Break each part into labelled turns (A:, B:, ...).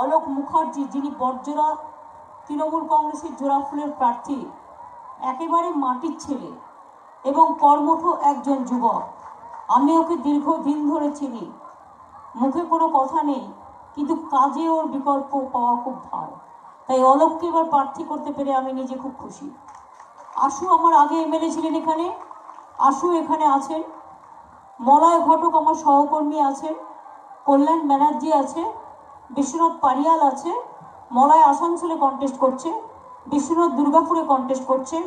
A: অলোক মুখার্জি, যিনি বড়জোড়া তৃণমূল কংগ্রেসের জোড়াফুলের প্রার্থী, একেবারে মাটির ছেলে এবং কর্মঠ একজন যুবক। আমি ওকে দীর্ঘদিন ধরে চিনি, মুখে কোনো কথা নেই, কিন্তু কাজে ওর বিকল্প পাওয়া খুব ভালো। তাই অলোককে এবার প্রার্থী করতে পেরে আমি নিজে খুব খুশি। আশু আমার আগে এমএলএ ছিলেন এখানে, আশু এখানে আছেন। মলয় ঘটক আমার সহকর্মী আছেন, কল্যাণ ব্যানার্জি আছে, বিশ্বনাথ পারিয়াল আছে। মলয় আসানসোলে কন্টেস্ট করছে, বিশ্বনাথ দুর্গাপুরে কন্টেস্ট করছে,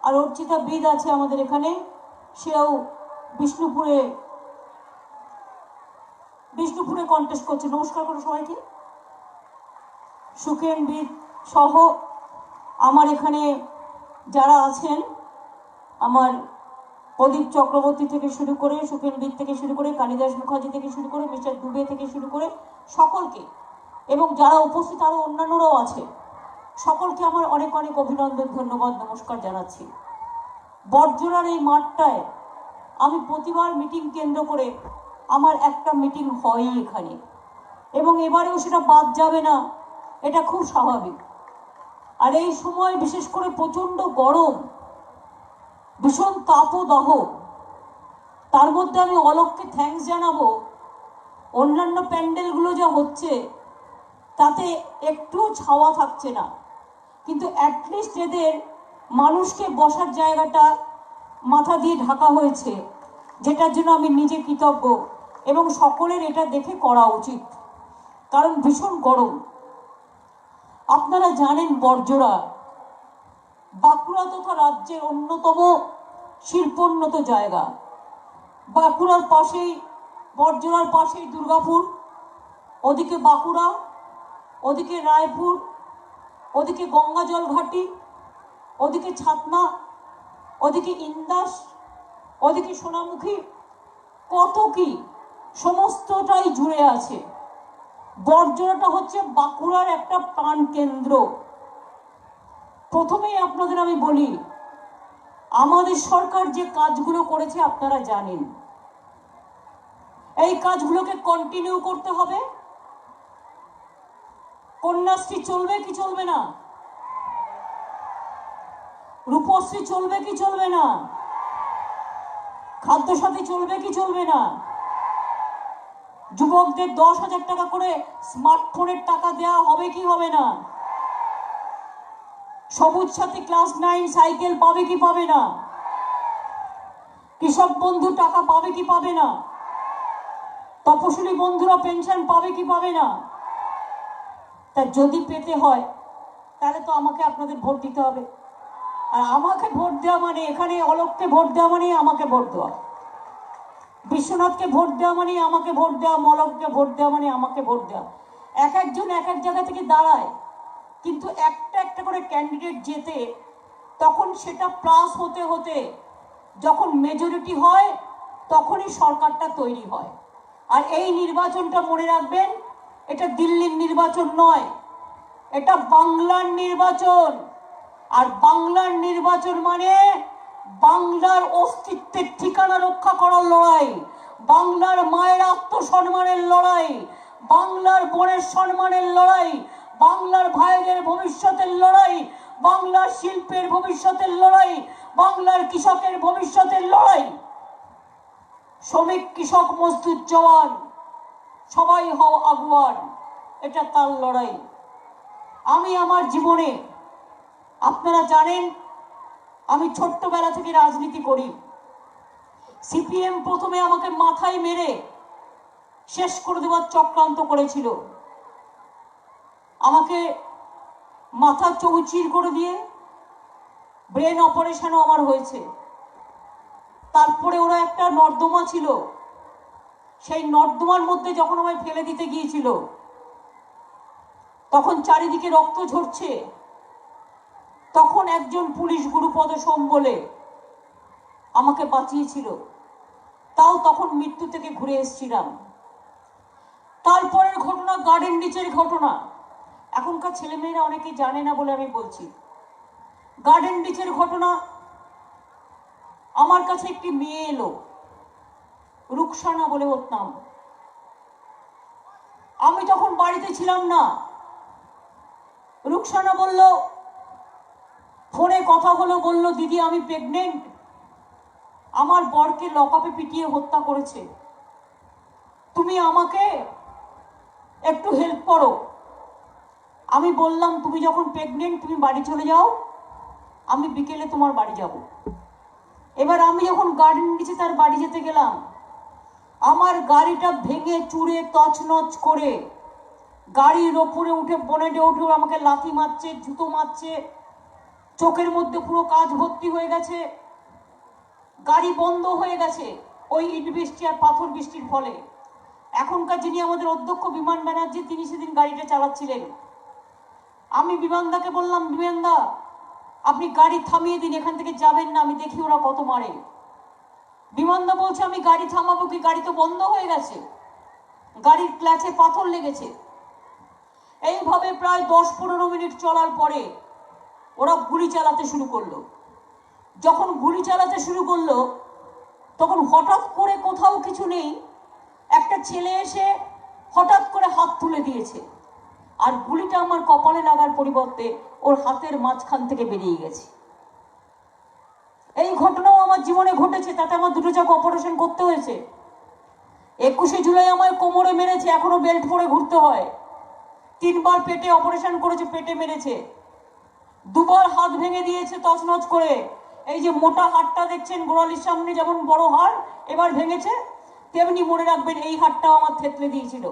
A: আর অর্চিতা বিদ আছে আমাদের এখানে, সেও বিষ্ণুপুরে কন্টেস্ট করছে। নমস্কার করো সবাইকে। সুখেন বিদ সহ আমার এখানে যারা আছেন, আমার প্রদীপ চক্রবর্তী থেকে শুরু করে, সুখেন বিদ থেকে শুরু করে, কালিদাস মুখার্জি থেকে শুরু করে, মিস্টার দুবে থেকে শুরু করে সকলকে, এবং যারা উপস্থিত আরো অন্যান্যরাও আছে, সকলকে আমার অনেক অনেক অভিনন্দন, ধন্যবাদ, নমস্কার জানাচ্ছি। বড়জোড়ার এই মাঠটায় আমি প্রতিবার মিটিং কেন্দ্র করে আমার একটা মিটিং হয়ই এখানে, এবং এবারেও সেটা বাদ যাবে না, এটা খুব স্বাভাবিক। আর এই সময় বিশেষ করে প্রচন্ড গরম, ভীষণ তাপদাহ, তার মধ্যে আমি অলোককে থ্যাঙ্কস জানাবো। অন্যান্য প্যান্ডেলগুলো যা হচ্ছে তাতে একটু ছাওয়া থাকছে না, কিন্তু অ্যাটলিস্ট এদের মানুষকে বসার জায়গাটা মাথা দিয়ে ঢাকা হয়েছে, যেটার জন্য আমি নিজে কৃতজ্ঞ, এবং সকলের এটা দেখে করা উচিত, কারণ ভীষণ গরম। আপনারা জানেন বড়জোড়া বাঁকুড়া তথা রাজ্যের অন্যতম শিল্পোন্নত জায়গা। বাঁকুড়ার পাশেই, বড়জোড়ার পাশেই দুর্গাপুর, ওদিকে বাঁকুড়া, ওদিকে রায়পুর, ওদিকে গঙ্গাজল ঘাটি, ওদিকে ছাতনা, ওদিকে ইন্দাস, ওদিকে সোনামুখী, কত কি সমস্তটাই জুড়ে আছে। বড়জোড়াটা হচ্ছে বাঁকুড়ার একটা প্রাণ কেন্দ্র। প্রথমেই আপনাদের আমি বলি, আমাদের সরকার যে কাজগুলো করেছে আপনারা জানেন, এই কাজগুলোকে কন্টিনিউ করতে হবে। কন্যাশ্রী চলবে কি চলবে না? রূপশ্রী চলবে কি চলবে না? খাদ্যসাথী চলবে কি চলবে না? যুবকদের 10,000 টাকা করে স্মার্টফোনের টাকা দেওয়া হবে কি হবে না? সবুজ সাথী ক্লাস 9 সাইকেল পাবে কি পাবে না? কৃষক বন্ধু টাকা পাবে কি পাবে না? তপশিলি বন্ধুরা পেনশন পাবে কি পাবে না? তা যদি পেতে হয় তাহলে তো আমাকে আপনাদের ভোট দিতে হবে। আর আমাকে ভোট দেওয়া মানে, এখানে অলোককে ভোট দেওয়া মানে আমাকে ভোট দেওয়া, বিশ্বনাথকে ভোট দেওয়া মানে আমাকে ভোট দেওয়া, মলককে ভোট দেওয়া মানে আমাকে ভোট দেওয়া। এক একজন এক এক জায়গা থেকে দাঁড়ায়, কিন্তু একটা একটা করে ক্যান্ডিডেট যেতে, তখন সেটা প্লাস হতে হতে যখন মেজরিটি হয় তখনই সরকারটা তৈরি হয়। আর এই নির্বাচনটা মনে রাখবেন, এটা দিল্লির নির্বাচন নয়, এটা বাংলার নির্বাচন। আর বাংলার নির্বাচন মানে বাংলার অস্তিত্বের ঠিকানা রক্ষা করার লড়াই, বাংলার মায়ের আত্মসম্মানের লড়াই, বাংলার বোনের সম্মানের লড়াই, বাংলার ভাইদের ভবিষ্যতের লড়াই, বাংলার শিল্পের ভবিষ্যতের লড়াই, বাংলার কৃষকের ভবিষ্যতের লড়াই। শ্রমিক, কৃষক, মজদুর, জওয়ান সবাই হও আগুয়ান, এটা তার লড়াই। আমি আমার জীবনে, আপনারা জানেন আমি ছোট্টবেলা থেকে রাজনীতি করি। সিপিএম প্রথমে আমাকে মাথায় মেরে শেষ করে দেওয়ার চক্রান্ত করেছিল, আমাকে মাথা চৌচির করে দিয়ে ব্রেন অপারেশনও আমার হয়েছে। তারপরে ওরা একটা নর্দমা ছিল, সেই নর্দমার মধ্যে যখন আমায় ফেলে দিতে গিয়েছিল, তখন চারিদিকে রক্ত ঝরছে, তখন একজন পুলিশ গুরুপদ সোম বলে আমাকে বাঁচিয়েছিল, তাও তখন মৃত্যু থেকে ঘুরে এসেছিলাম। তারপরের ঘটনা গার্ডেন রিচের ঘটনা, এখনকার ছেলেমেয়েরা অনেকে জানে না বলে আমি বলছি। গার্ডেন রিচের ঘটনা, আমার কাছে একটি মেয়ে এলো, রুকসানা বলে ওর নাম। আমি তখন বাড়িতে ছিলাম না, রুকসানা বলল, ফোনে কথা হলো, বলল দিদি আমি প্রেগনেন্ট, আমার বরকে লকআপে পিটিয়ে হত্যা করেছে, তুমি আমাকে একটু হেল্প করো। আমি বললাম তুমি যখন প্রেগনেন্ট তুমি বাড়ি চলে যাও, আমি বিকেলে তোমার বাড়ি যাব। এবার আমি যখন গাড়ি নিচে তার বাড়ি যেতে গেলাম, আমার গাড়িটা ভেঙে চুরে তছনছ করে গাড়ির ওপরে উঠে বনেটে উঠে আমাকে লাথি মারছে, জুতো মারছে, চোখের মধ্যে পুরো কাজ ভর্তি হয়ে গেছে, গাড়ি বন্ধ হয়ে গেছে ওই ইট বৃষ্টি আর পাথর বৃষ্টির ফলে। এখনকার যিনি আমাদের অধ্যক্ষ বিমান ব্যানার্জি, তিনি সেদিন গাড়িটা চালাচ্ছিলেন। আমি বিমানদাকে বললাম, বিমানদা আপনি গাড়ি থামিয়ে দিন, এখান থেকে যাবেন না, আমি দেখি ওরা কত মারে। বিমানদা বলছে আমি গাড়ি থামাবো কি, গাড়ি তো বন্ধ হয়ে গেছে, গাড়ির ক্লাচে পাথর লেগেছে। এইভাবে প্রায় 10-15 মিনিট চলার পরে ওরা গুলি চালাতে শুরু করলো। যখন গুলি চালাতে শুরু করলো তখন হঠাৎ করে কোথাও কিছু নেই, একটা ছেলে এসে হঠাৎ করে হাত তুলে দিয়েছে, আর গুলিটা আমার কপালে লাগার পরিবর্তে ওর হাতের মাঝখান থেকে বেরিয়ে গেছে। এই ঘটনাও আমার জীবনে ঘটেছে, তাতে আমার 2টো চোখ অপারেশন করতে হয়েছে। 21শে জুলাই আমার কোমরে মেরেছে, এখনো বেল্ট পরে ঘুরতে হয়। 3 বার পেটে অপারেশন করেছে, পেটে মেরেছে। 2 বার হাত ভেঙে দিয়েছে তছনছ করে। এই যে মোটা হাড়টা দেখছেন গোড়ালির সামনে যেমন বড় হাড় এবার ভেঙেছে, তেমনি মনে রাখবেন এই হাড়টাও আমার থেতলে দিয়েছিল।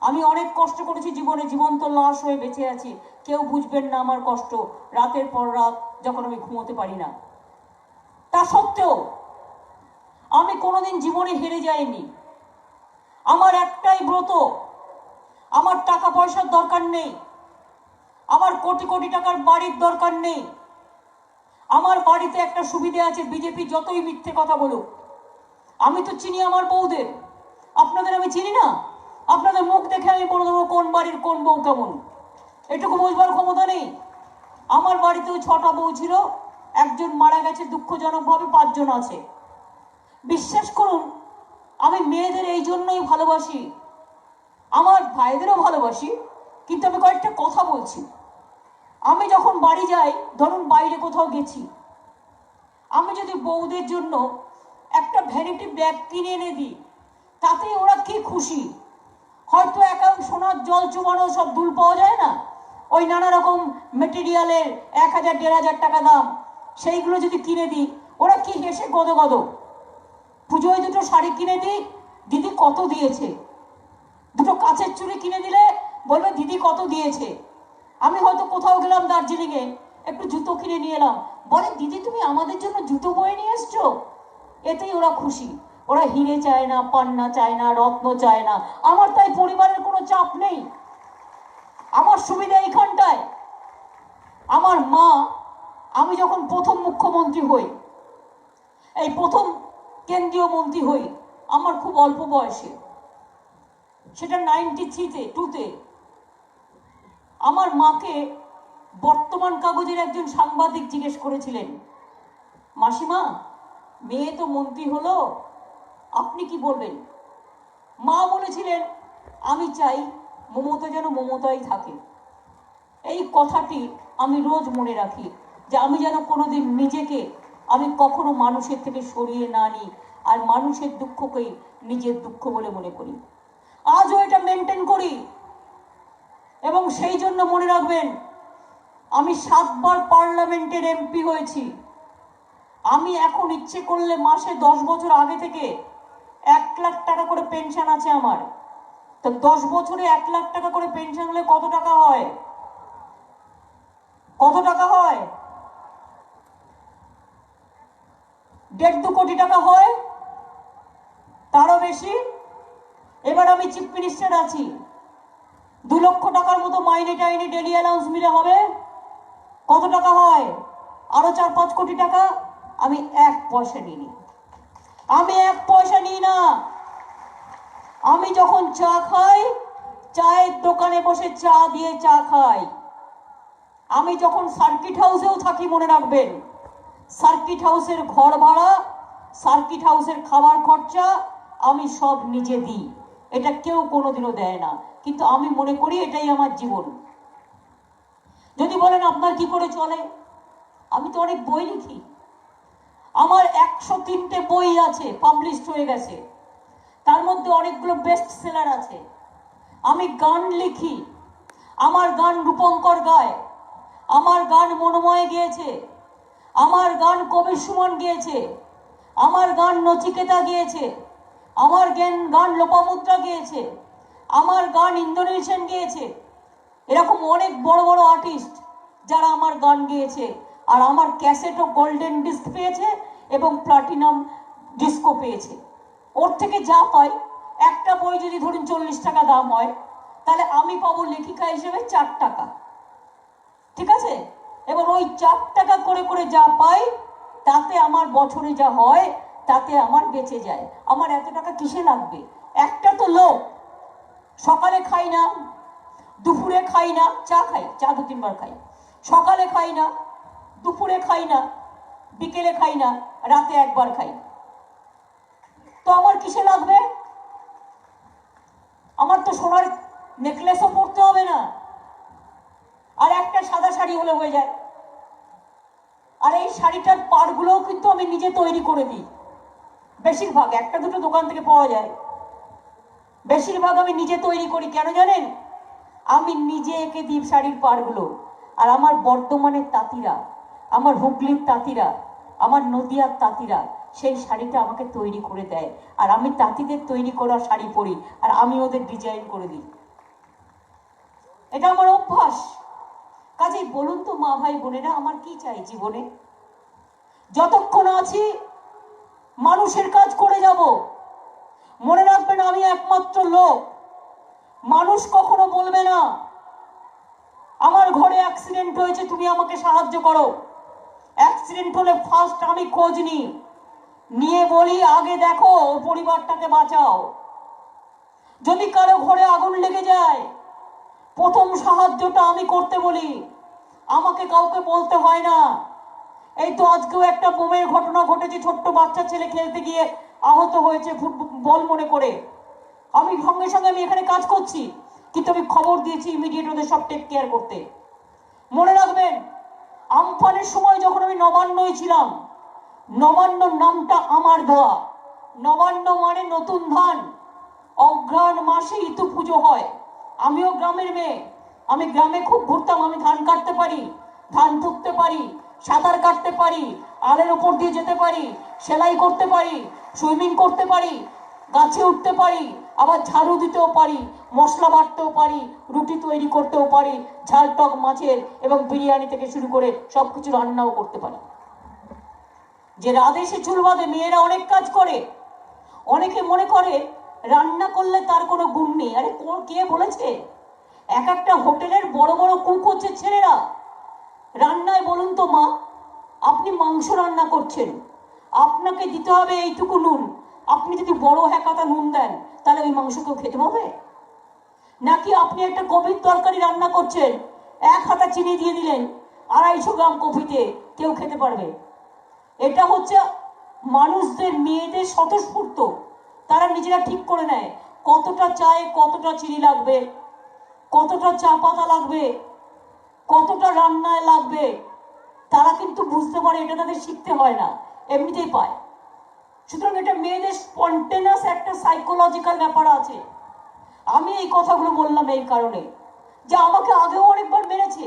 A: আমি অনেক কষ্ট করেছি জীবনে, জীবন্ত লাশ হয়ে বেঁচে আছি, কেউ বুঝবেন না আমার কষ্ট, রাতের পর রাত যখন আমি ঘুমোতে পারি না। তা সত্ত্বেও আমি কোনোদিন জীবনে হেরে যাইনি। আমার একটাই ব্রত, আমার টাকা পয়সার দরকার নেই, আমার কোটি কোটি টাকার বাড়ির দরকার নেই। আমার বাড়িতে একটা সুবিধা আছে, বিজেপি যতই মিথ্যে কথা বলুক, আমি তো চিনি আমার বউদের, আপনাদের আমি চিনি না। আপনাদের মুখ দেখে আমি বলে দেবো কোন বাড়ির কোন বউ কেমন, এটুকু বুঝবার ক্ষমতা নেই। আমার বাড়িতেও 6টা বউ ছিল, একজন মারা গেছে দুঃখজনকভাবে, 5 জন আছে। বিশ্বাস করুন আমি মেয়েদের এই জন্যই ভালোবাসি, আমার ভাইদেরও ভালোবাসি, কিন্তু আমি কয়েকটা কথা বলছি। আমি যখন বাড়ি যাই, ধরুন বাইরে কোথাও গেছি, আমি যদি বউদের জন্য একটা ভ্যানিটি ব্যাগ কিনে এনে দিই, তাতেই ওরা কি খুশি। হয়তো অ্যাকাউন্ট সোনার জল চুবানো সব দুল পাওয়া যায় না, ওই নানা রকম মেটেরিয়ালের 1000-1500 টাকা দাম, সেইগুলো যদি কিনে দিই ওরা কি হেসে গদো গদো। পুজোয় 2টো শাড়ি কিনে দিই, দিদি কত দিয়েছে। 2টো কাচের চুড়ি কিনে দিলে বলবে দিদি কত দিয়েছে। আমি হয়তো কোথাও গেলাম দার্জিলিংয়ে, একটু জুতো কিনে নিয়ে এলাম, বলে দিদি তুমি আমাদের জন্য জুতো বয়ে নিয়ে এসছো। এতেই ওরা খুশি। ওরা হিরে চায় না, পান্না চায় না, রত্ন চায় না। আমার তাই পরিবারের কোনো চাপ নেই, আমার সুবিধা এইখানটায়। আমার মা, আমি যখন প্রথম মুখ্যমন্ত্রী হই, এই প্রথম কেন্দ্রীয় মন্ত্রী হই, আমার খুব অল্প বয়সে, সেটা 93-2-তে, আমার মাকে বর্তমান কাগজের একজন সাংবাদিক জিজ্ঞেস করেছিলেন, মাসিমা মেয়ে তো মন্ত্রী হলো, আপনি কি বলবেন। মা বলেছিলেন আমি চাই মমতা যেন মমতাই থাকে। এই কথাটি আমি রোজ মনে রাখি, যে আমি যেন কোনোদিন নিজেকে আমি কখনো মানুষের থেকে সরিয়ে না নিই, আর মানুষের দুঃখকেই নিজের দুঃখ বলে মনে করি। আজও এটা মেনটেন করি। এবং সেই জন্য মনে রাখবেন, আমি 7 বার পার্লামেন্টের এমপি হয়েছি। আমি এখন ইচ্ছে করলে মাসে 10 বছর আগে থেকে 1 লাখ টাকা করে পেনশন আছে আমার। তো 10 বছরে 1 লাখ টাকা করে পেনশন হলে কত টাকা হয়? কত টাকা হয়? 1.5-2 কোটি টাকা হয়, তারও বেশি। এবার আমি চিফ মিনিস্টার আছি, 2 লক্ষ টাকার মতো মাইনে টাইনে ডেলি অ্যালাউন্স মিলে হবে, কত টাকা হয়? আরো 4-5 কোটি টাকা। আমি 1 পয়সা নিই, আমি 1 পয়সা নিই না। আমি যখন চা খাই, চায়ের দোকানে বসে চা দিয়ে চা খাই। আমি যখন সার্কিট হাউসেও থাকি, মনে রাখবেন, সার্কিট হাউসের ঘর ভাড়া, সার্কিট হাউসের খাবার খরচা আমি সব নিজে দিই। এটা কেউ কোনোদিনও দেয় না, কিন্তু আমি মনে করি এটাই আমার জীবন। যদি বলেন আপনার কি করে চলে, আমি তো অনেক বই লিখি, আমার 103টে বই আছে, পাবলিশড হয়ে গেছে, তার মধ্যে অনেকগুলো বেস্ট সেলার আছে। আমি গান লিখি, আমার গান রূপঙ্কর গায়, আমার গান মনোময় গিয়েছে, আমার গান কবি সুমন গিয়েছে, আমার গান নচিকেতা গিয়েছে, আমার গান লোপামুদ্রা গিয়েছে, আমার গান ইন্দোনেশিয়ান গিয়েছে। এরকম অনেক বড় বড় আর্টিস্ট যারা আমার গান গেয়েছে, আর আমার ক্যাসেটও গোল্ডেন ডিস্ক পেয়েছে এবং প্লাটিনাম ডিস্কও পেয়েছে। ওর থেকে যা পাই, একটা বই যদি ধরুন 40 টাকা দাম হয়, তাহলে আমি পাবো লেখিকা হিসেবে 4 টাকা, ঠিক আছে? এবার ওই 4 টাকা করে করে যা পাই, তাতে আমার বছরে যা হয় তাতে আমার বেঁচে যায়। আমার এত টাকা কিসে লাগবে? একটা তো লোক, সকালে খাই না, দুপুরে খাই না, চা খাই, চা 2-3 বার খাই, সকালে খাই না, দুপুরে খাই না, বিকেলে খাই না, রাতে একবার খাই, তো আমার কিসে লাগবে? আমার তো সোনার নেকলেসও পরতে হবে না, আর একটা সাদা শাড়ি হলে হয়ে যায়। আর এই শাড়িটার পাড়গুলোও কিন্তু আমি নিজে তৈরি করে দিই, বেশিরভাগ, একটা দুটো দোকান থেকে পাওয়া যায়, বেশিরভাগ আমি নিজে তৈরি করি। কেন জানেন? আমি নিজে এঁকে দিই শাড়ির পাড়গুলো। আর আমার বর্ধমানের তাঁতিরা, আমার হুগলির তাঁতিরা, আমার নদিয়ার তাঁতিরা সেই শাড়িটা আমাকে তৈরি করে দেয়, আর আমি তাঁতিদের তৈরি করা শাড়ি পরি, আর আমি ওদের ডিজাইন করে দিই। এটা আমার অভ্যাস। কাজেই বলুন তো মা ভাই বোনেরা, আমার কি চাই জীবনে? যতক্ষণ আছি মানুষের কাজ করে যাব। মনে রাখবেন, আমি একমাত্র লোক, মানুষ কখনো বলবে না আমার ঘরে অ্যাক্সিডেন্ট হয়েছে তুমি আমাকে সাহায্য করো। অ্যাক্সিডেন্ট হলে ফার্স্ট আমি খোঁজ নিয়ে বলি আগে দেখো পরিবারটাকে বাঁচাও। যদি কারো ঘরে আগুন লেগে যায়, প্রথম সাহায্যটা আমি করতে বলি, আমাকে কাউকে বলতে হয় না। এই তো আজকেও একটা বোমের ঘটনা ঘটেছে, ছোট্ট বাচ্চা ছেলে খেলতে গিয়ে আহত হয়েছে বল মনে করে। আমি সঙ্গে সঙ্গে আমি এখানে কাজ করছি, কিন্তু আমি খবর দিয়েছি ইমিডিয়েট ওদের সব টেক কেয়ার করতে। মনে রাখবেন, আমফানের সময় যখন আমি নবান্নই ছিলাম, নবান্ন নামটা আমার দেওয়া। নবান্ন মানে নতুন ধান। অঘ্রাণ মাসে ঋতু পুজো হয়। আমিও গ্রামের মেয়ে, আমি গ্রামে খুব ঘুরতাম। আমি ধান কাটতে পারি, ধান পুঁততে পারি, সাঁতার কাটতে পারি, আলের ওপর দিয়ে যেতে পারি, সেলাই করতে পারি, সুইমিং করতে পারি, গাছে উঠতে পারি, আবার ঝাড়ু দিতেও পারি, মশলা বাটতেও পারি, রুটি তৈরি করতেও পারি, ঝাল টক মাছের এবং বিরিয়ানি থেকে শুরু করে সবকিছু রান্নাও করতে পারি। যে রাধেসে চুল বাঁধে মেয়েরা অনেক কাজ করে। অনেকে মনে করে রান্না করলে তার কোনো গুণ নেই। আরে কে বলেছে? এক একটা হোটেলের বড় বড় কুক হচ্ছে ছেলেরা। রান্নায় বলুন তো মা, আপনি মাংস রান্না করছেন, আপনাকে দিতে হবে এইটুকু নুন। আপনি যদি বড় হ্যাকাতা নুন দেন, তাহলে ওই মাংস কেউ খেতে পাবে? নাকি আপনি একটা কপির তরকারি রান্না করছেন, 1 হাতা চিনি দিয়ে দিলেন 250 গ্রাম কপিতে, কেউ খেতে পারবে? এটা হচ্ছে মানুষদের, মেয়েদের স্বতঃস্ফূর্ত। তারা নিজেরা ঠিক করে নেয় কতটা চায়ে কতটা চিনি লাগবে, কতটা চা পাতা লাগবে, কতটা রান্নায় লাগবে। তারা কিন্তু বুঝতে পারে, এটা তাদের শিখতে হয় না, এমনিতেই পায়। সুতরাং এটা মেয়েদের স্পন্টেনাস একটা সাইকোলজিক্যাল ব্যাপার আছে। আমি এই কথাগুলো বললাম এই কারণে যে আমাকে আগেও অনেকবার মেরেছে,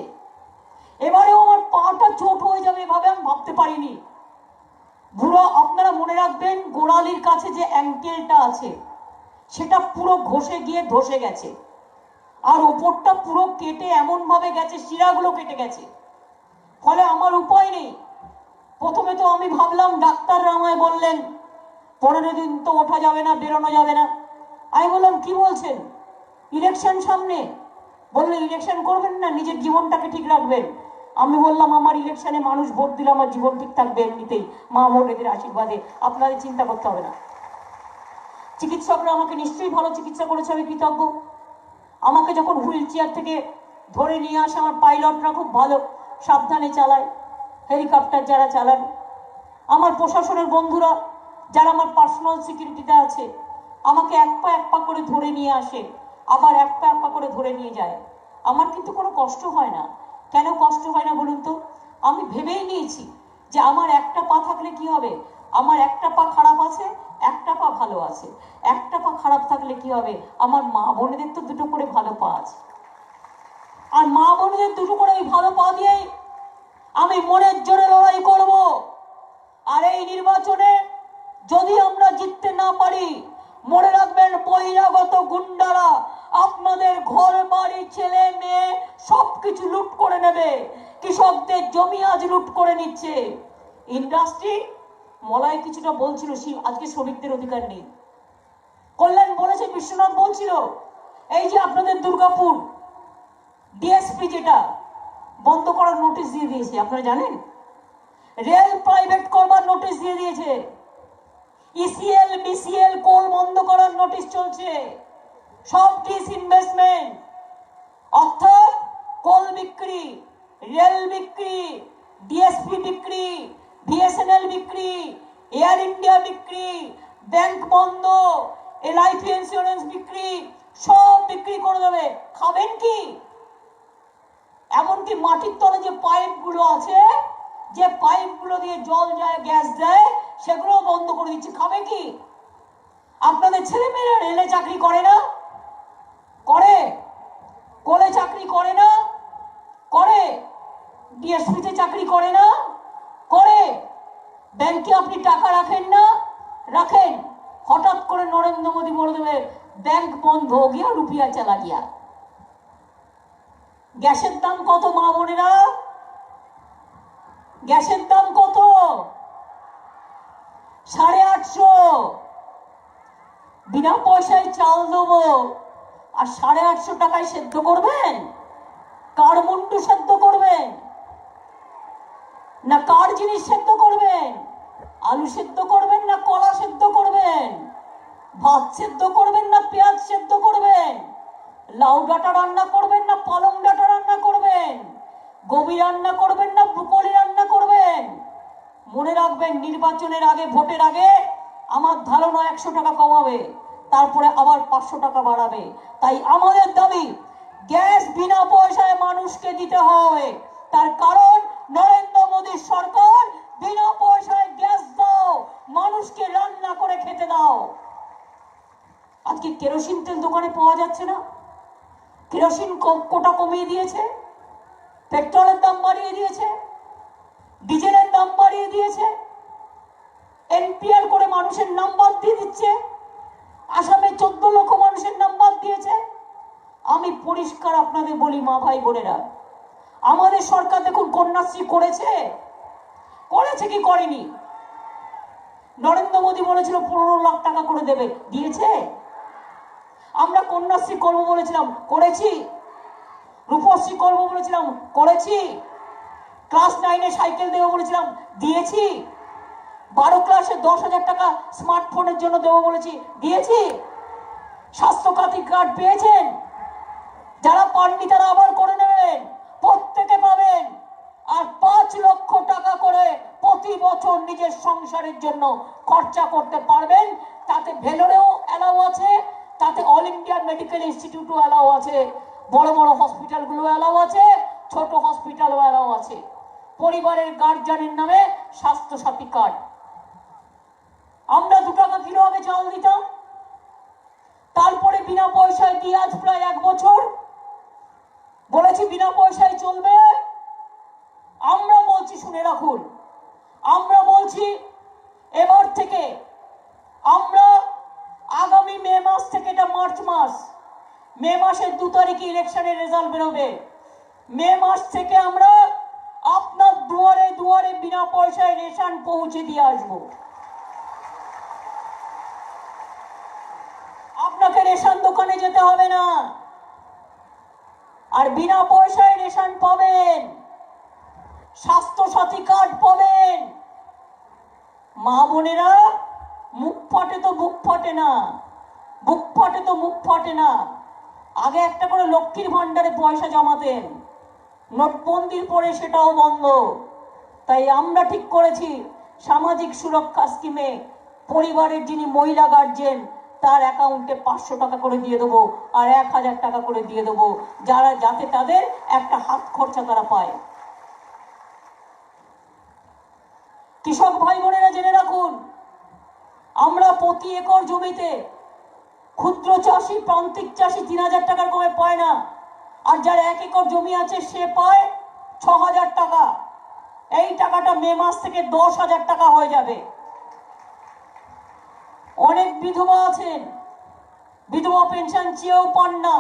A: এবারেও আমার পাটা চোট হয়ে যাবে এভাবে আমি ভাবতে পারিনি। বুড়ো, আপনারা মনে রাখবেন, গোড়ালির কাছে যে অ্যাঙ্কেলটা আছে সেটা পুরো ঘষে গিয়ে ধসে গেছে, আর ওপরটা পুরো কেটে এমন ভাবে গেছে, শিরাগুলো কেটে গেছে। ফলে আমার উপায় নেই। প্রথমে তো আমি ভাবলাম, ডাক্তাররা আমায় বললেন 15 দিন তো ওঠা যাবে না, বেরোনো যাবে না। আমি বললাম কি বলছেন, ইলেকশন সামনে। বললে ইলেকশন করবেন না, নিজের জীবনটাকে ঠিক রাখবেন। আমি বললাম আমার ইলেকশনে মানুষ ভোট দিলে আমার জীবন ঠিক থাকবে এমনিতেই, মা বোনেদের আশীর্বাদে, আপনাদের চিন্তা করতে হবে না। চিকিৎসকরা আমাকে নিশ্চয়ই ভালো চিকিৎসা করেছে, আমি কৃতজ্ঞ। আমাকে যখন হুইল চেয়ার থেকে ধরে নিয়ে আসে, আমার পাইলটরা খুব ভালো সাবধানে চালায়, হেলিকপ্টার যারা চালান, আমার প্রশাসনের বন্ধুরা যারা আমার পার্সোনাল সিকিউরিটিতে আছে, আমাকে এক পা করে ধরে নিয়ে আসে, আবার এক পা করে ধরে নিয়ে যায়। আমার কিন্তু কোনো কষ্ট হয় না। কেন কষ্ট হয় না বলুন তো? আমি ভেবেই নিয়েছি যে আমার একটা পা থাকলে কি হবে, আমার একটা পা খারাপ আছে, একটা পা ভালো আছে। একটা পা খারাপ থাকলে কি হবে, আমার মা বোনেদের তো দুটো করে ভালো পা আছে, আর মা বোনেদের দুটো করে ওই ভালো পা দিয়ে আমি মনের জোরে লড়াই করব। আর এই নির্বাচনে যদি আমরা জিততে না পারি, মনে রাখবেন বহিরাগত গুন্ডারা আপনাদের ঘর বাড়ি ছেলে মেয়ে সবকিছু লুট করে নেবে। কৃষকদের জমি আজ লুট করে নিচ্ছে। ইন্ডাস্ট্রি মলয় কিছুটা বলছিল আজকে শ্রমিকদের অধিকার নেই, কল্যাণ বলেছে, বিশ্বনাথ বলছিল, এই যে আপনাদের দুর্গাপুর ডিএসপি যেটা বন্ধ করার নোটিশ দিয়ে দিয়েছে, আপনারা জানেন? রেল প্রাইভেট করবার নোটিশ দিয়ে দিয়েছে, ইসিএল বিসিএল কোল বন্ধ করার নোটিশ চলছে, সব ডিসইনভেস্টমেন্ট, অর্থাৎ কোল বিক্রি, রেল বিক্রি, ডিএসপি বিক্রি, বিএসএনএল বিক্রি, এয়ার ইন্ডিয়া বিক্রি, ব্যাংক বন্ধ, এলআইপি ইন্স্যুরেন্স বিক্রি, সব বিক্রি করে দেবে। খাবেন কি? এমনকি মাটির তলে যে পাইপগুলো আছে, যে পাইপগুলো দিয়ে জল যায়, গ্যাস দেয়, সেগুলো বন্ধ করে দিচ্ছে। খাবে কি? আপনাদের ছেলেমেয়েরা রেলে চাকরি করে না? করে। কোলে চাকরি করে না? করে। ডিএসপিতে চাকরি করে না? করে। ব্যাংকে আপনি টাকা রাখেন না? রাখেন। হঠাৎ করে নরেন্দ্র মোদী বলে দেবে ব্যাংক বন্ধ হো গিয়া, রুপিয়া চালা গিয়া। গ্যাসের দাম কত মা বোনেরা? গ্যাসের দাম কত? 850। বিনা পয়সায় চাল দেবো, আর 850 টাকায় সেদ্ধ করবেন? কার মুন্ডু সেদ্ধ করবেন? না কার জিনিস সেদ্ধ করবেন? আলু সেদ্ধ করবেন না কলা সেদ্ধ করবেন? ভাত সেদ্ধ করবেন না পেঁয়াজ সেদ্ধ করবেন? লাউ ডাঁটা রান্না করবেন না পালং ডাঁটা রান্না করবেন? গোবি রান্না করবেন না ব্রুকলি রান্না করবেন? মনে রাখবেন, নির্বাচনের আগে, ভোটের আগে আমার ধারণা 100 টাকা কমাবে, তারপরে আবার 500 টাকা বাড়াবে। তাই আমাদের দাবি গ্যাস বিনা পয়সায় মানুষকে দিতে হবে। তার কারণ নরেন্দ্র মোদীর সরকার বিনা পয়সায় গ্যাস দাও, মানুষকে রান্না করে খেতে দাও। আজকে কেরোসিন তেল দোকানে পাওয়া যাচ্ছে না, কেরোসিন কোটা কমিয়ে দিয়েছে, পেট্রোলের দাম বাড়িয়ে দিয়েছে, ডিজেলের দাম বাড়িয়ে দিয়েছে, এনপিআর করে মানুষের নাম বাদ দিয়ে দিচ্ছে, আসামে 14 লক্ষ মানুষের নাম বাদ দিয়েছে। আমি পরিষ্কার আপনাদের বলি মা ভাই বোনেরা, আমাদের সরকার দেখুন কন্যাশ্রী করেছে, করেছে কি করেনি? নরেন্দ্র মোদী বলেছিল 15 লাখ টাকা করে দেবে, দিয়েছে? আমরা কন্যাশ্রী করবো বলেছিলাম, করেছি। রূপশ্রী করবো বলেছিলাম, করেছি। ক্লাস 9-এ সাইকেল দেবো বলেছিলাম, দিয়েছি। 12 ক্লাসে 10,000 টাকা স্মার্টফোনের জন্য দেবো বলেছি, দিয়েছি। স্বাস্থ্যসাথী কার্ড পেয়েছেন? যারা পাননি তারা আবার করে নেবেন, প্রত্যেকে পাবেন। আর 5 লক্ষ টাকা করে প্রতি বছর নিজের সংসারের জন্য খরচা করতে পারবেন। তাতে ভেলোরেও অ্যালাউ আছে, তাতে অল ইন্ডিয়া মেডিকেল ইনস্টিটিউটও অ্যালাউ আছে, বড় বড় হসপিটালগুলো অ্যালাউ আছে, ছোট হসপিটালও অ্যালাউ আছে। পরিবারের গার্জিয়ানের নামে স্বাস্থ্যসাথী কার্ড। আমরা 2 টাকা কিলো আগে চাল দিতাম, তারপরে বিনা পয়সায় দিয়ে আজ প্রায় 1 বছর বলেছি বিনা পয়সায় চলবে। আমরা বলছি, শুনে রাখুন, আমরা বলছি এবার থেকে আমরা আগামী মে মাস থেকে, এটা মার্চ মাস, মে মাসের 2 তারিখে ইলেকশনের রেজাল্ট বেরোবে। মে মাস থেকে আমরা আপনার দুয়ারে দুয়ারে বিনা পয়সায় রেশন পৌঁছে দিয়ে আসবো। আপনাকে রেশন দোকানে যেতে হবে না, আর বিনা পয়সায় রেশন পাবেন, স্বাস্থ্যসাথী কার্ড পাবেন। মা বোনেরা, মুখ ফাটে তো বুক ফাটে না, বুক ফাটে তো মুখ ফাটে না। আগে একটা করে লক্ষ্মীর ভান্ডারে পয়সা জমাতেন, নোটবন্দির পরে সেটাও বন্ধ। তাই আমরা ঠিক করেছি সামাজিক সুরক্ষা স্কিমে পরিবারের যিনি মহিলা গার্জেন তার অ্যাকাউন্টে 500 টাকা করে দিয়ে দেবো আর 1000 টাকা করে দিয়ে দেবো, যাতে তাদের একটা হাত খরচা তারা পায়। কৃষক ভাই বোনেরা জেনে রাখুন, আমরা প্রতি একর জমিতে ক্ষুদ্র চাষি, প্রান্তিক চাষি 3000 টাকার কমে পায় না, আর যার 1 একর জমি আছে সে পায় 6000 টাকা। এই টাকাটা মে মাস থেকে 10,000 টাকা হয়ে যাবে। অনেক বিধবা আছেন, বিধবা পেনশন চেয়েও পান না,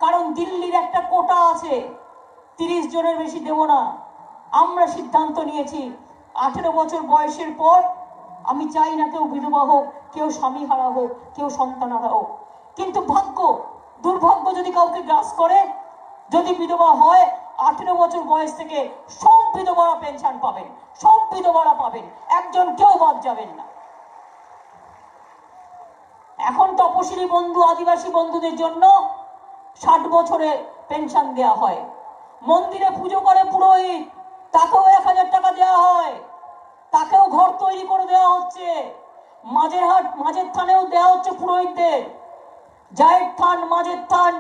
A: কারণ দিল্লির একটা কোটা আছে, 30 জনের বেশি দেব না। আমরা সিদ্ধান্ত নিয়েছি 18 বছর বয়সের পর আমি চাই না কেউ বিধবা হোক, কেউ স্বামী হারা হোক, কেউ সন্তান হারা হোক। কিন্তু দুর্ভাগ্য যদি কাউকে গ্রাস করে, যদি বিধবা হয়, 18 বছর বয়স থেকে সব বিধবারা পেনশন পাবেন, সব বিধবারা পাবেন, একজন কেউ বাদ যাবেন না। এখন তপশিলি বন্ধু, আদিবাসী বন্ধুদের জন্য 60 বছরে পেনশন দেওয়া হয়। মন্দিরে পুজো করে পুরোহিত, তাকেও 1000 টাকা দেওয়া হয়, তাকেও ঘর তৈরি করে দেওয়া হচ্ছে। মাঝের থানেও দেওয়া হচ্ছে পুরোহিতদের। জায়ের থান, মাঝের থান,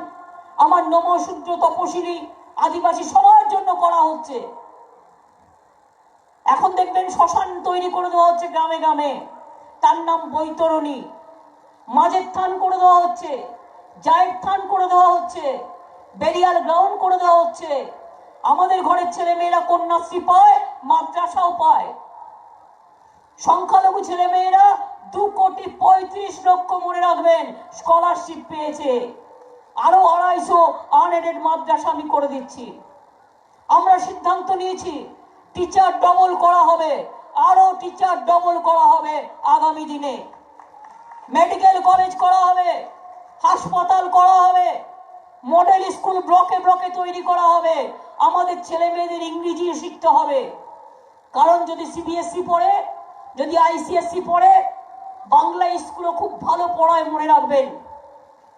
A: আমার নমশূদ্র, তপশিলি, আদিবাসী সবার জন্য করা হচ্ছে। এখন দেখবেন শ্মশান তৈরি করে দেওয়া হচ্ছে গ্রামে গ্রামে, তার নাম বৈতরণী। মাঝের থান করে দেওয়া হচ্ছে, জায়ের থান করে দেওয়া হচ্ছে, বেরিয়াল গ্রাউন্ড করে দেওয়া হচ্ছে। আমাদের ঘরের ছেলে মেয়েরা কন্যাশ্রী পায়, মাদ্রাসাও পায়। সংখ্যালঘু ছেলে মেয়েরা 2,35,00,000 মনে রাখবেন স্কলারশিপ পেয়েছে। আরো 250 আনএডেড মাদ্রাসা আমি করে দিচ্ছি। আমরা সিদ্ধান্ত নিয়েছি টিচার ডবল করা হবে, আরো টিচার ডবল করা হবে আগামী দিনে। মেডিকেল কলেজ করা হবে, হাসপাতাল করা হবে, মডেল স্কুল ব্লকে ব্লকে তৈরি করা হবে। আমাদের ছেলে মেয়েদের ইংরেজি শিখতে হবে, কারণ যদি সিবিএসসি পড়ে, যদি আইসিএসসি পড়ে, বাংলা স্কুলও খুব ভালো পড়ায়, মনে রাখবেন।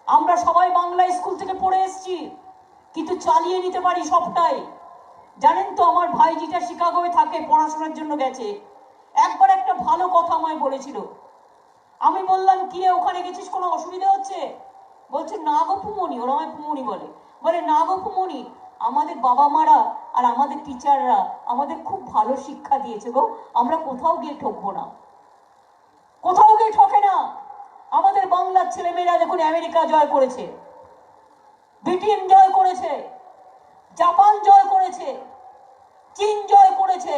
A: আমরা সবাই বাংলা স্কুল থেকে পড়ে এসেছি, কিন্তু চালিয়ে নিতে পারি সবটাই। জানেন তো, আমার ভাইজিটা শিকাগোয় থাকে, পড়াশোনার জন্য গেছে। একবার একটা ভালো কথা আমায় বলেছিল। আমি বললাম, কি রে ওখানে গেছিস, কোনো অসুবিধা হচ্ছে? বলছে, না গো পুমনি, ওরা আমায় পুমনি বলে না গো পুমনি, আমাদের বাবা মারা আর আমাদের টিচাররা আমাদের খুব ভালো শিক্ষা দিয়েছে গো, আমরা কোথাও গিয়ে ঠকবো না, কোথাও গিয়ে ঠকে না। আমাদের বাংলার ছেলে মেয়েরা দেখুন আমেরিকা জয় করেছে, ব্রিটেন জয় করেছে, জাপান জয় করেছে, চীন জয় করেছে,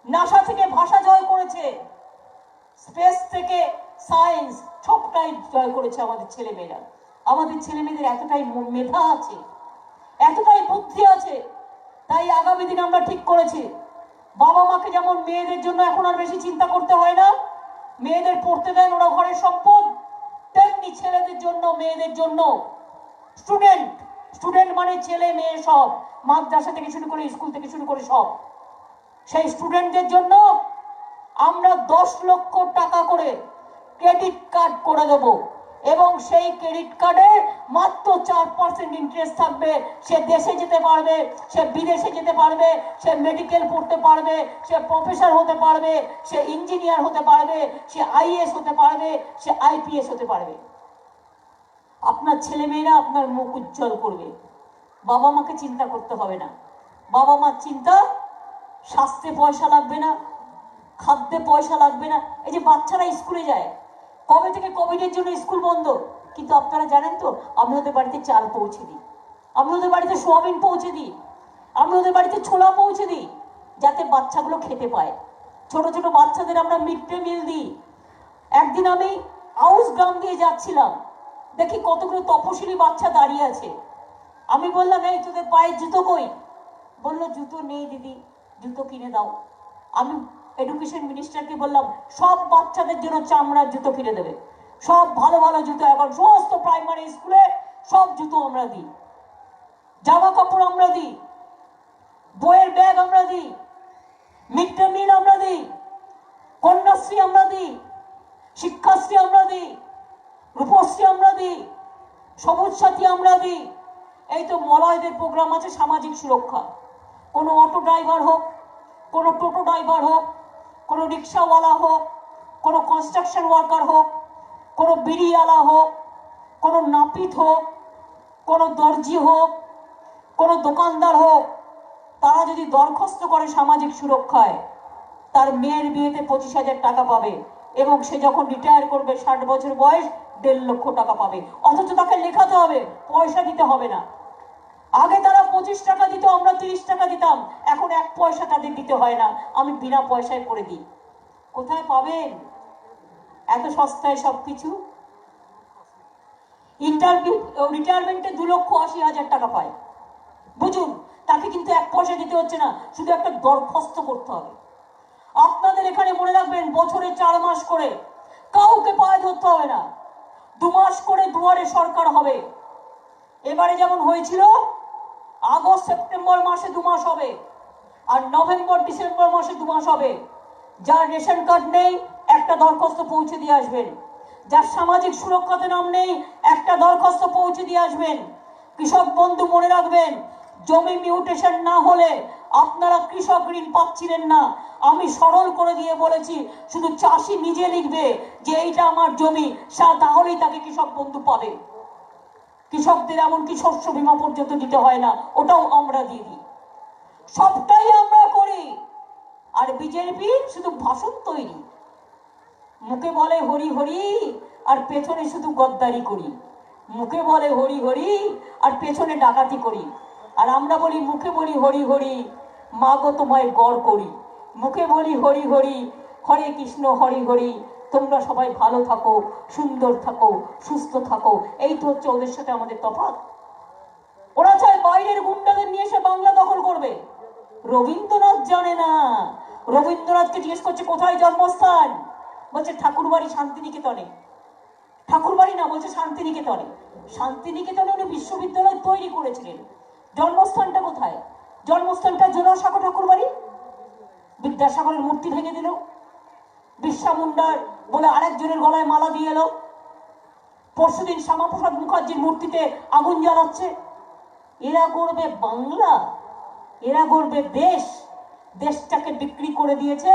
A: নাসা থেকে ভাষা জয় করেছে, স্পেস থেকে সায়েন্স, সবটাই জয় করেছে আমাদের ছেলেমেয়েরা। আমাদের ছেলেমেয়েদের এতটাই মেধা আছে, এতটাই বুদ্ধি আছে। তাই আগামী দিন আমরা ঠিক করেছি, বাবা মাকে যেমন মেয়েদের জন্য এখন আর বেশি চিন্তা করতে হয় না, মেয়েদের পড়তে দেন, ওরা ঘরের সম্পদ, তেমনি ছেলেদের জন্য, মেয়েদের জন্য স্টুডেন্ট মানে ছেলে মেয়ে সব, মাদ্রাসা থেকে শুরু করে স্কুল থেকে শুরু করে সব, সেই স্টুডেন্টদের জন্য আমরা 10 লক্ষ টাকা করে ক্রেডিট কার্ড করে দেব, এবং সেই ক্রেডিট কার্ডে মাত্র 4% ইন্টারেস্ট থাকবে। সে দেশে যেতে পারবে, সে বিদেশে যেতে পারবে, সে মেডিকেল পড়তে পারবে, সে প্রফেসর হতে পারবে, সে ইঞ্জিনিয়ার হতে পারবে, সে আইএএস হতে পারবে, সে আইপিএস হতে পারবে। আপনার ছেলেমেয়েরা আপনার মুখ উজ্জ্বল করবে, বাবা মাকে চিন্তা করতে হবে না। বাবা মার চিন্তা, স্বাস্থ্যে পয়সা লাগবে না, খাদ্যে পয়সা লাগবে না। এই যে বাচ্চারা স্কুলে যায়, কবে থেকে কোভিডের জন্য স্কুল বন্ধ, কিন্তু আপনারা জানেন তো, আমি ওদের বাড়িতে চাল পৌঁছে দিই, আমি ওদের বাড়িতে সোয়াবিন পৌঁছে দিই, আমি ওদের বাড়িতে ছোলা পৌঁছে দিই, যাতে বাচ্চাগুলো খেতে পায়। ছোট ছোট বাচ্চাদের আমরা মিড ডে মিল দিই। একদিন আমি আউস গ্রাম দিয়ে যাচ্ছিলাম, দেখি কতগুলো তপশিলি বাচ্চা দাঁড়িয়ে আছে। আমি বললাম, এই তোদের পায়ের জুতো কই? বললো, জুতো নেই দিদি, জুতো কিনে দাও। আমি এডুকেশন মিনিস্টারকে বললাম, সব বাচ্চাদের জন্য চামড়ার জুতো কিনে দেবে, সব ভালো ভালো জুতো। এখন সমস্ত প্রাইমারি স্কুলে সব জুতো আমরা দিই, জামা কাপড় আমরা দিই, বইয়ের ব্যাগ আমরা দিই, মিড ডে মিল আমরা দিই, কন্যাশ্রী আমরা দিই, শিক্ষাশ্রী আমরা দিই, রূপশ্রী আমরা দিই, সবুজ সাথী আমরা দিই। এই তো মলয়দের প্রোগ্রাম আছে সামাজিক সুরক্ষা। কোনো অটো ড্রাইভার হোক, কোনো টোটো ড্রাইভার হোক, কোনো রিক্সাওয়ালা হোক, কোনো কনস্ট্রাকশন ওয়ার্কার হোক, কোনো বিড়িওয়ালা হোক, কোনো নাপিত হোক, কোনো দর্জি হোক, কোনো দোকানদার হোক, তারা যদি দরখাস্ত করে সামাজিক সুরক্ষায়, তার মেয়ের বিয়েতে 25,000 টাকা পাবে এবং সে যখন রিটায়ার করবে 60 বছর বয়স 1.5 লক্ষ টাকা পাবে। অথচ তাকে লেখাতে হবে, পয়সা দিতে হবে না। আগে তারা 25 টাকা দিত, আমরা 30 টাকা দিতাম, এখন 1 পয়সা তাদের দিতে হয় না, আমি বিনা পয়সায় করে দিই। কোথায় পাবেন এত সস্তায় সবকিছু? রিটায়ারমেন্টে 2,80,000 টাকা পায়, বুঝুন। তাকে কিন্তু 1 পয়সা দিতে হচ্ছে না, শুধু একটা দরখাস্ত করতে হবে। আপনাদের এখানে মনে রাখবেন, বছরে 4 মাস করে কাউকে পায়ে ধরতে হবে না, 2 মাস করে দুয়ারে সরকার হবে। এবারে যেমন হয়েছিল, আগস্ট সেপ্টেম্বর মাসে 2 মাস হবে, আর নভেম্বর ডিসেম্বর মাসে 2 মাস হবে। যার রেশন কার্ড নেই একটা দরখাস্ত পৌঁছে দিয়ে আসবেন, যার সামাজিক সুরক্ষাতে নাম নেই একটা দরখাস্ত পৌঁছে দিয়ে আসবেন। কৃষক বন্ধু মনে রাখবেন, জমি মিউটেশন না হলে আপনারা কৃষক ঋণ পাচ্ছিলেন না। আমি সরল করে দিয়ে বলেছি, শুধু চাষি নিজে লিখবে যে এইটা আমার জমি, তাহলেই তাকে কৃষক বন্ধু পাবে। কৃষকদের এমনকি শস্য বীমা পর্যন্ত দিতে হয় না, ওটাও আমরা দিয়ে দিই। সবটাই আমরা করি। আর বিজেপি শুধু ভাষণ তৈরি, মুখে বলে হরি হরি আর পেছনে শুধু গদ্দারি করি। মুখে বলে হরি হরি আর পেছনে ডাকাতি করি। আর আমরা বলি, মুখে বলি হরি হরি, মা গো তোমায় গড় করি। মুখে বলি হরি হরি, হরে কৃষ্ণ হরি হরি, তোমরা সবাই ভালো থাকো, সুন্দর থাকো, সুস্থ থাকো। এই তো হচ্ছে ওদের সাথে আমাদের তফাৎ। ওরা চায় বাইরের গুন্ডাদের নিয়ে এসে বাংলা দখল করবে। রবীন্দ্রনাথ জানে না। রবীন্দ্রনাথকে জিজ্ঞেস করছে কোথায় জন্মস্থান, বলছে ঠাকুরবাড়ি শান্তিনিকেতনে। ঠাকুরবাড়ি না, বলছে শান্তিনিকেতনে। শান্তিনিকেতনে উনি বিশ্ববিদ্যালয় তৈরি করেছিলেন, জন্মস্থানটা কোথায়? জন্মস্থানটা জোড়াসাঁকো ঠাকুরবাড়ি। বিদ্যাসাগরের মূর্তি ভেঙে দিল, বিশ্বা মুন্ডার বলে আরেকজনের গলায় মালা দিয়ে এলো। পরশুদিন শ্যামাপ্রসাদ মুখার্জির মূর্তিতে আগুন জ্বালাচ্ছে। এরা গড়বে বাংলা, এরা গড়বে দেশ। দেশটাকে বিক্রি করে দিয়েছে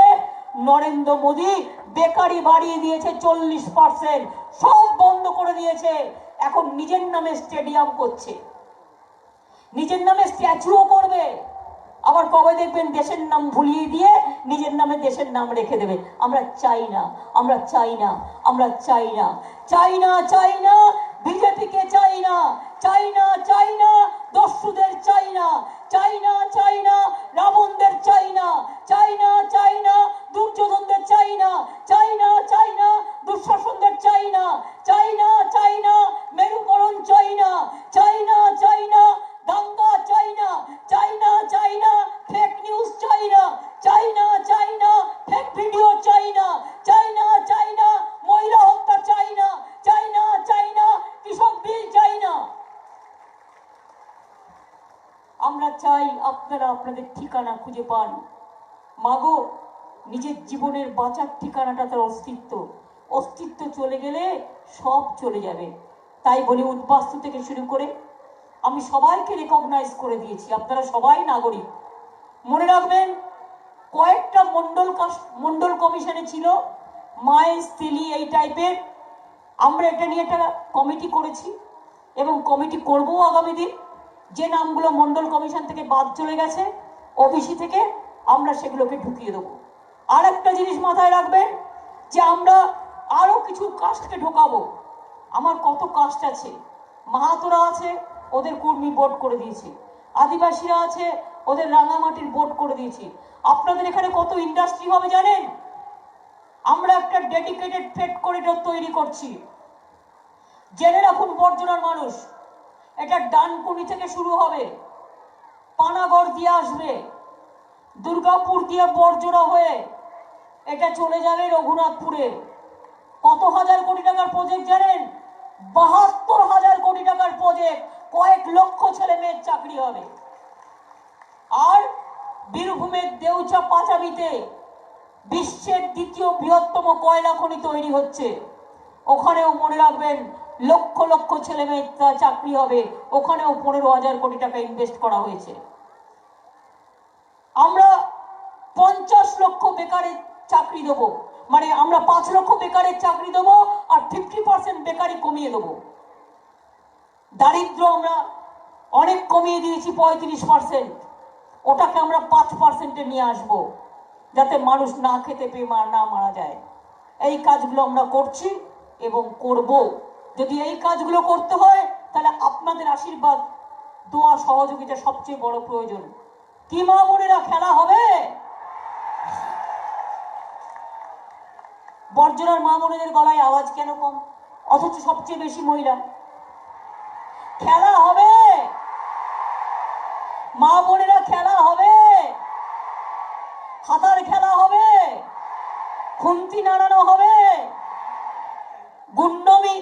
A: নরেন্দ্র মোদী। বেকারি বাড়িয়ে দিয়েছে 40%, সব বন্ধ করে দিয়েছে। এখন নিজের নামে স্টেডিয়াম করছে, নিজের নামে স্ট্যাচুও করবে। আবার কবে দেখবেন দেশের নাম ভুলিয়ে দিয়ে নিজের নামে দেশের নাম রেখে দেবে। আমরা চাই না, আমরা চাই না, আমরা চাই না, চাই না, চাই না বিজেপিকে, চাই না, চাই না, চাই না দস্যুদের, চাই না, চাই না, চাই না রাবণদের, চাই না, চাই না, চাই না দুর্যোধনদের, চাই না, চাই না, চাই না দুঃশাসনদের, চাই না, চাই না, চাই না মেরুকরণ, চাই না, চাই না, চাই না দাঙ্গা, চাই না, চাই না, চাই না ফেক নিউজ, চাই না, চাই না, চাই না ফেক ভিডিও, চাই না, চাই না, চাই না মহিলা হত্যা, চাই না, চাই না, চাই না কৃষক বিল, চাই না। আমরা চাই আপনারা আপনাদের ঠিকানা খুঁজে পান। মাগো, নিজের জীবনের বাঁচার ঠিকানাটা তার অস্তিত্ব। অস্তিত্ব চলে গেলে সব চলে যাবে। তাই বলি, উদ্বাস্তু থেকে শুরু করে আমি সবাইকে রেকগনাইজ করে দিয়েছি, আপনারা সবাই নাগরিক। মনে রাখবেন, কয়েকটা মন্ডল কমিশনে ছিল মাইন্স, তিলি, এই টাইপের। আমরা এটা নিয়ে একটা কমিটি করেছি এবং কমিটি করবো আগামী দিন। যে নামগুলো মন্ডল কমিশন থেকে বাদ চলে গেছে, ওবিসি থেকে, আমরা সেগুলোকে ঢুকিয়ে দেবো। আর একটা জিনিস মাথায় রাখবেন, যে আমরা আরো কিছু কাস্টকে ঢোকাবো। আমার কত কাস্ট আছে, মাহাতোরা আছে, ওদের কর্মী বোর্ড করে দিয়েছি। আদিবাসীরা আছে, ওদের রাঙামাটির বোর্ড করে দিয়েছি। আপনাদের এখানে কত ইন্ডাস্ট্রি হবে জানেন? আমরা একটা ডেডিকেটেড ফ্রেট করিডোর তৈরি করছি। জেনে রাখুন বর্জনার মানুষ, এটা ডানকুনি থেকে শুরু হবে, পানাগড় দিয়ে আসবে, দুর্গাপুর দিয়ে বর্জনা হয়ে এটা চলে যাবে রঘুনাথপুরে। কত হাজার কোটি টাকার প্রজেক্ট জানেন? 72,000 কোটি টাকার প্রজেক্ট। কয়েক লক্ষ ছেলে মেয়ের চাকরি হবে। আর বীরভূমের দেউচা পাঁচামিতে বিশ্বের দ্বিতীয় বৃহত্তম কয়লা খনি তৈরি হচ্ছে। ওখানেও মনে রাখবেন, লক্ষ লক্ষ ছেলে মেয়ের চাকরি হবে। ওখানেও 15,000 কোটি টাকা ইনভেস্ট করা হয়েছে। আমরা 50 লক্ষ বেকারের চাকরি দেবো, মানে আমরা 5 লক্ষ বেকারের চাকরি দেবো আর 50% বেকারি কমিয়ে দেবো। দারিদ্র আমরা অনেক কমিয়ে দিয়েছি 35%, ওটাকে আমরা 5%-এ নিয়ে আসবো, যাতে মানুষ না খেতে পেয়ে না মারা যায়। এই কাজগুলো আমরা করছি এবং করব। যদি এই কাজগুলো করতে হয় তাহলে আপনাদের আশীর্বাদ, দোয়া, সহযোগিতা সবচেয়ে বড় প্রয়োজন। কি মা বোনেরা, খেলা হবে? বর্জনার মা বোনেদের গলায় আওয়াজ কেন কম, অথচ সবচেয়ে বেশি মহিলা? খেলা হবে মা বোনেরা, খেলা হবে, হাতার খেলা হবে, খুন্তি নাড়ানো হবে, গুন্ডমি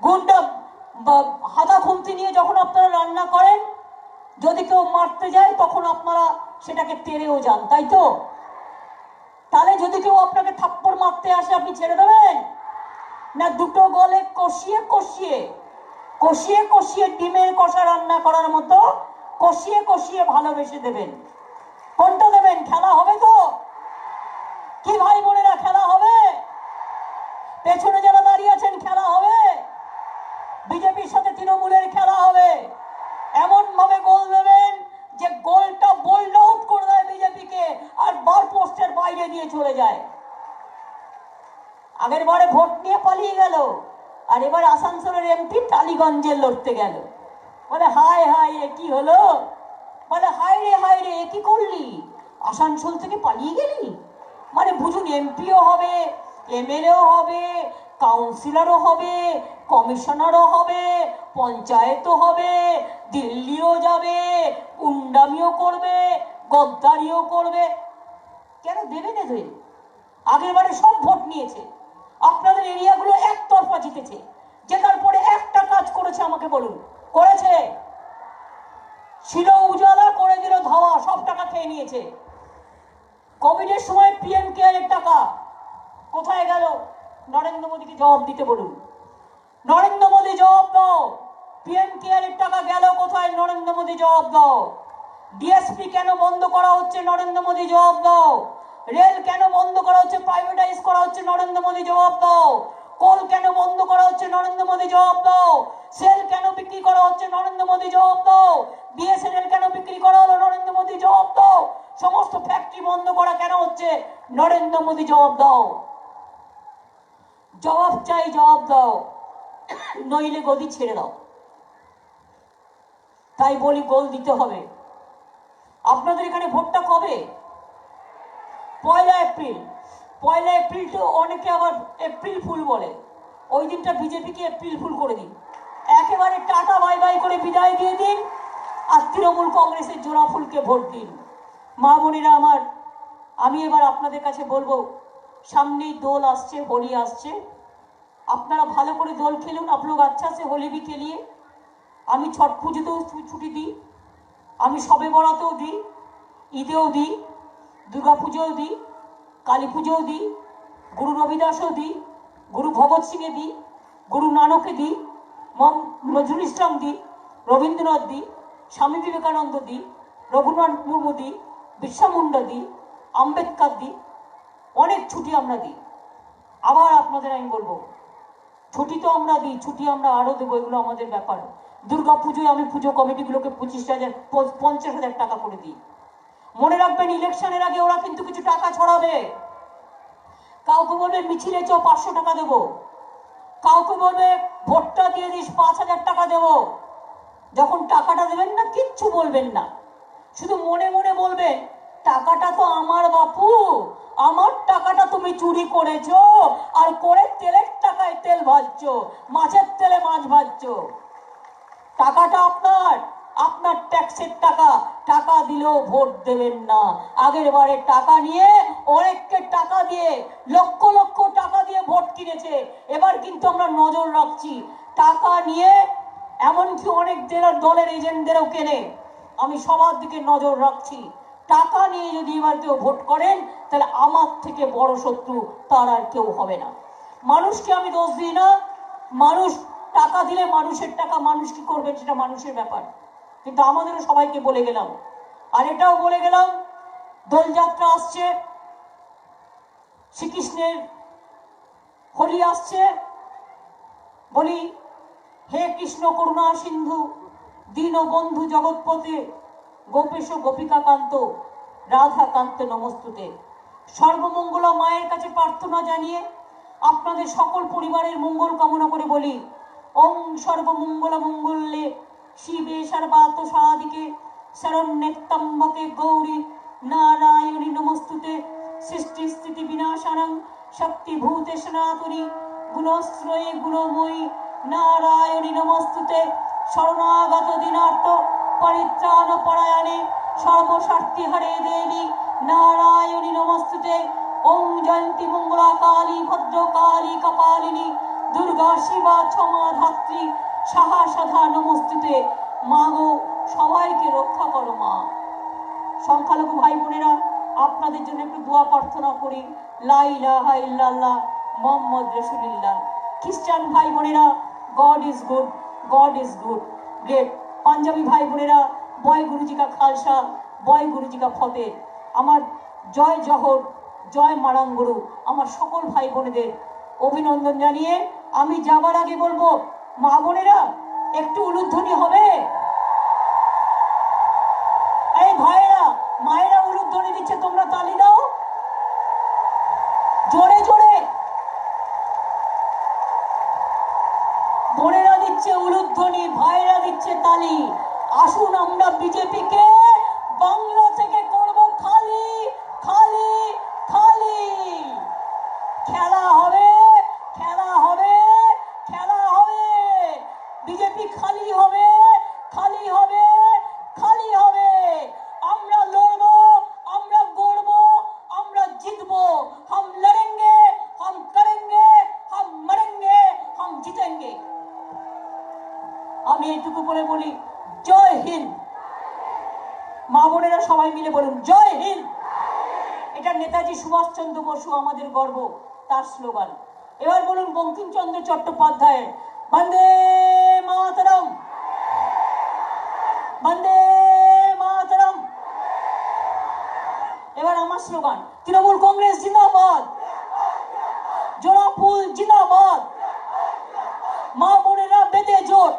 A: গুন্ডা হাতা খুন্তি নিয়ে যখন আপনারা রান্না করেন, যদি কেউ মারতে যায় তখন আপনারা সেটাকে তেড়েও যান, তাই তো? তাহলে যদি কেউ আপনাকে থাপ্পড় মারতে আসে আপনি ছেড়ে দেবেন না? দুটো গলে কষিয়ে কষিয়ে কষিয়ে কষিয়ে ডিমের কষা রান্না করার মতো কষিয়ে কষিয়ে ভালোবেসে দেবেন। কোনটা দেবেন? খেলা হবে তো? কি ভাই বোনেরা, খেলা হবে? পেছনে যারা দাঁড়িয়ে আছেন, খেলা হবে? বিজেপির সাথে তৃণমূলের খেলা হবে। এমন ভাবে গোল দেবেন যে গোলটা বোল্ড আউট করে দেয় বিজেপিকে আর বার পোস্টের বাইরে দিয়ে চলে যায়। আগের বারে ভোট নিয়ে পালিয়ে গেল, আর এবার আসানসোলের এমপি টালিগঞ্জে লড়তে গেল। বলে হায় হায়, এ কি হলো? বলে হায় রে এ কি করলি, আসানসোল থেকে পালিয়ে গেলি? মানে বুঝুন, এমপিও হবে, এমএলএও হবে, কাউন্সিলরও হবে, কমিশনারও হবে, পঞ্চায়েতও হবে, দিল্লিও যাবে, গুন্ডামিও করবে, গদ্দারিও করবে। কেন দেবে না? দেবে। আগের বারে সব ভোট নিয়েছে, আপনাদের এরিয়াগুলো একতরফা জিতেছে। জেতার পরে একটা কাজ করেছে আমাকে বলুন, করেছে? ছিল উজালা, করে দিল ধাওয়া, সব টাকা খেয়ে নিয়েছে। কোভিডের সময় পিএম কেয়ারের টাকা কোথায় গেল? নরেন্দ্র মোদীকে জবাব দিতে বলুন। নরেন্দ্র মোদী জবাব দাও, পিএম কেয়ারের টাকা গেল কোথায়? নরেন্দ্র মোদী জবাব দাও। ডিএসপি কেন বন্ধ করা হচ্ছে? নরেন্দ্র মোদী জবাব দাও। রেল কেন বন্ধ করা হচ্ছে, প্রাইভেটাইজ করা হচ্ছে? নরেন্দ্র মোদী জবাব দাও। কোল কেন বন্ধ করা হচ্ছে? নরেন্দ্র মোদী জবাব দাও। সেল কেন বিক্রি করা হচ্ছে? নরেন্দ্র মোদী জবাব দাও। বিএসএনএল কেন বিক্রি করা হলো? নরেন্দ্র মোদী জবাব দাও। সমস্ত ফ্যাক্টরি বন্ধ করা কেন হচ্ছে? নরেন্দ্র মোদী জবাব দাও। জবাব চাই, জবাব দাও, নইলে গদি ছেড়ে দাও। তাই বলি, গোল দিতে হবে। আপনাদের এখানে ভোটটা কবে? 1 এপ্রিল। 1 এপ্রিল তো অনেকে আবার এপ্রিল ফুল বলে, ওই দিনটা বিজেপিকে এপ্রিল ফুল করে দিন, একেবারে টাটা বাই বাই করে বিদায় দিয়ে দিন, আর তৃণমূল কংগ্রেসের জোড়া ফুলকে ভোট দিন। মা বোনেরা আমার, আমি এবার আপনাদের কাছে বলবো, সামনেই দোল আসছে, হোলি আসছে, আপনারা ভালো করে দোল খেলুন। आप लोग अच्छा से होली भी खेलिए। আমি ছট পুজোতেও ছুটি দিই, আমি সবে বরাতেও দিই, ঈদেও দিই, দুর্গা পুজোও দিই, কালী পুজোও দিই, গুরু রবিদাসও দিই, গুরু ভগৎ সিংয়ে দিই, গুরু নানকে দিই, নজরুল ইসলাম দিই, রবীন্দ্রনাথ দিই, স্বামী বিবেকানন্দ দিই, রঘুনাথ মুর্মু দিই, বিরসা মুন্ডা দিই, আম্বেদকর দিই, অনেক ছুটি আমরা দিই। আবার আপনাদের আমি বলবো, ছুটি তো আমরা দিই, ছুটি আমরা আরো দেবো, এগুলো আমাদের ব্যাপার। দুর্গা পুজোয় আমি পুজো কমিটিগুলোকে 25,000 50,000 টাকা করে দিই। মনে রাখবেন, ইলেকশনের আগে ওরা কিন্তু কিছু টাকা ছড়াবে। কাউকে বলবে মিছিলে চো 500 টাকা দেবো, কাউকে বলবে ভোটটা দিয়ে দিস 5,000 টাকা দেবো। যখন টাকাটা দেবেন না, কিচ্ছু বলবেন না, শুধু মনে মনে বলবেন, টাকাটা তো আমার বাপু, আমার টাকাটা তুমি চুরি করেছো, আর করে তেলের টাকায় তেল ভাজছো, মাছের তেলে মাছ ভাজছো। টাকাটা আপনার, আপনার ট্যাক্সের টাকা, টাকা দিলেও ভোট দেবেন না। আগের বারে টাকা নিয়ে, অনেককে টাকা দিয়ে, লক্ষ লক্ষ টাকা দিয়ে ভোট কিনেছে। এবার কিন্তু আমরা নজর রাখছি, টাকা নিয়ে এমনকি অনেক দলের এজেন্টদেরও কেনে। আমি সবার দিকে নজর রাখছি। টাকা নিয়ে যদি এবার কেউ ভোট করেন, তাহলে আমার থেকে বড় শত্রু তার আর কেউ হবে না। মানুষকে আমি দোষ দিই না, মানুষ টাকা দিলে, মানুষের টাকা মানুষ কি করবেন সেটা মানুষের ব্যাপার। কিন্তু আমাদেরও সবাইকে বলে গেলাম, আর এটাও বলে গেলাম, দোলযাত্রা আসছে, শ্রীকৃষ্ণের হোলি আসছে, বলি হে কৃষ্ণ করুণা সিন্ধু দীনবন্ধু জগৎপতে গোপেশ গোপিকাকান্ত রাধাকান্ত নমস্তুতে। সর্বমঙ্গলা মায়ের কাছে প্রার্থনা জানিয়ে আপনাদের সকল পরিবারের মঙ্গল কামনা করে বলি, ওং সর্বমঙ্গলা মঙ্গলে শিবে সর্বাত সাদিকে শরণ্যেত্তম্বকে গৌরী নারায়ণী নমস্তুতে। সৃষ্টি স্থিতি বিনাশানং শক্তিভূতে সনাতনী গুণশ্রয়ে গুণময়ী নারায়ণী নমস্তুতে। শরণাগত দিনার্থ পরিত্রাণ পরায়ণে সর্বস্বার্থী হরে দেবী নারায়ণী নমস্তুতে। ওং জয়ন্তী মঙ্গলা কালী ভদ্রকালী কপালিনী দুর্গা শিবা ক্ষমা ধাত্রী সাহা সধা নমস্তুতে। মা গো, সবাইকে রক্ষা করো মা। সংখ্যালঘু ভাই বোনেরা, আপনাদের জন্য একটু দোয়া প্রার্থনা করি, লা ইলাহা ইল্লাল্লাহ মুহাম্মদ রাসূলুল্লাহ। খ্রিস্টান ভাই বোনেরা, God is good, God is good, great. Punjabi ভাই বোনেরা, বয় গুরুজি কা খালসা, বয় গুরুজি কা ফতেহ। আমার জয় জহর, জয় মারাঙ্গুরু। আমার সকল ভাই বোনেদের অভিনন্দন জানিয়ে আমি যাবার আগে বলবো, মা বোনেরা একটু উলুধ্বনি হবে? এই ভাইয়েরা, মায়েরা উলুধ্বনি দিচ্ছে, তোমরা তালি দাও জোরে জোরে। বোনেরা দিচ্ছে উলুধ্বনি, ভাইয়েরা দিচ্ছে তালি। আসুন আমরা বিজেপিকে বাংলা থেকে করব খালি খালি খালি। খেলা হবে, খেলা হবে, খেলা হবে। বিজেপি খালি হবে, খালি হবে, খালি হবে। আমরা লড়বো, আমরা গড়বো, আমরা জিতবো। हम लड़ेंगे, हम करेंगे, हम मरेंगे, हम जीतेंगे। আমি এইটুকু বলে বলি, জয় হিন্দ। মা বোনেরা সবাই মিলে বলুন, জয় হিন্দ। এটা নেতাজি সুভাষচন্দ্র বসু আমাদের গর্ব, তার স্লোগান। এবার বলুন বঙ্কিমচন্দ্র চট্টোপাধ্যায়ের বন্দে মাতরম, বন্দে মাতরম। এবার আমার স্লোগান, তৃণমূল কংগ্রেস জিন্দাবাদ, জোড়াফুল জিন্দাবাদ, মা বোনেরা বেঁধে জোট।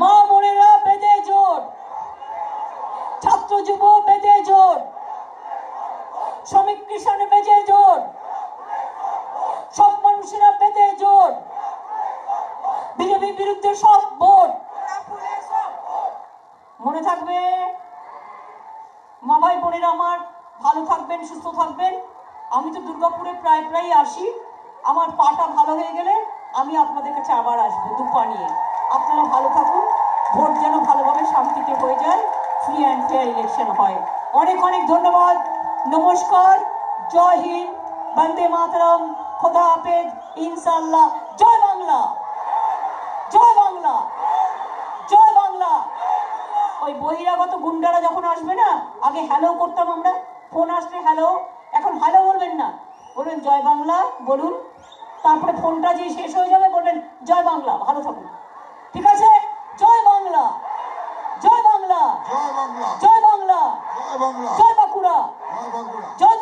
A: মা বোনেরা বেঁধে জোট, ছাত্র যুব বেঁধে জোট, শ্রমিক কৃষক বেঁধে জোট, সব মানুষেরা বেঁধে জোট, বিজেপির বিরুদ্ধে সব ভোট। মনে থাকবে মা ভাই বোনেরা আমার, ভালো থাকবেন, সুস্থ থাকবেন। আমি তো দুর্গাপুরে প্রায় প্রায় আসি, আমার পাটা ভালো হয়ে গেলে আমি আপনাদের কাছে আবার আসবো দুপা নিয়ে। আপনারা ভালো থাকুন, ভোট যেন ভালোভাবে শান্তিতে হয়ে যায়, ফ্রি অ্যান্ড ফেয়ার ইলেকশন হয়। অনেক অনেক ধন্যবাদ, নমস্কার, জয় হিন্দ, বন্দে মাতরম, খোদা হাফেজ, ইনশাআল্লাহ। জয় বাংলা, জয় বাংলা, জয় বাংলা। ওই বহিরাগত গুন্ডারা যখন আসবে না, আগে হ্যালো করতাম আমরা, ফোন আসলে হ্যালো, এখন হ্যালো বলবেন না, বলবেন জয় বাংলা বলুন। তারপরে ফোনটা যে শেষ হয়ে যাবে বলবেন জয় বাংলা, ভালো থাকুন, ঠিক আছে? জয় বাংলা, জয় বাংলা, জয় বাংলা, জয় বাংলা, জয় বাঁকুড়া, জয়